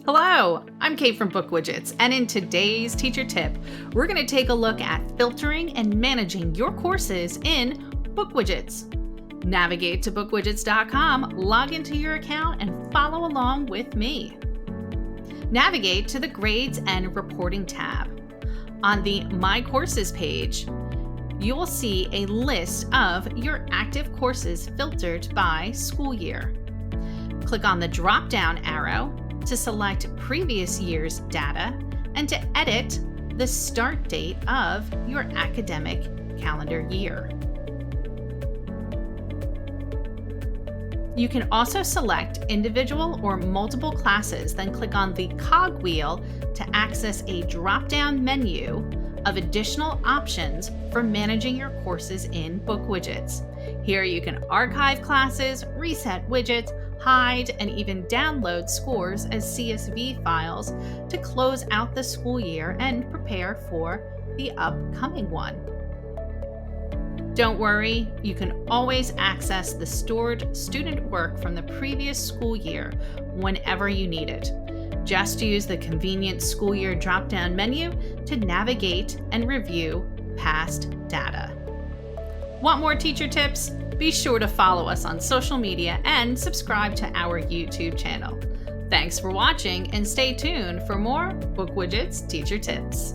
Hello, I'm Kate from BookWidgets, and in today's teacher tip, we're going to take a look at filtering and managing your courses in BookWidgets. Navigate to bookwidgets.com, log into your account, and follow along with me. Navigate to the Grades and Reporting tab. On the My Courses page, you will see a list of your active courses filtered by school year. Click on the drop-down arrow to select previous year's data and to edit the start date of your academic calendar year. You can also select individual or multiple classes, then click on the cogwheel to access a drop-down menu of additional options for managing your courses in BookWidgets. Here you can archive classes, reset widgets, hide, and even download scores as CSV files to close out the school year and prepare for the upcoming one. Don't worry, you can always access the stored student work from the previous school year whenever you need it. Just use the convenient school year drop-down menu to navigate and review past data. Want more teacher tips? Be sure to follow us on social media and subscribe to our YouTube channel. Thanks for watching and stay tuned for more BookWidgets Teacher Tips.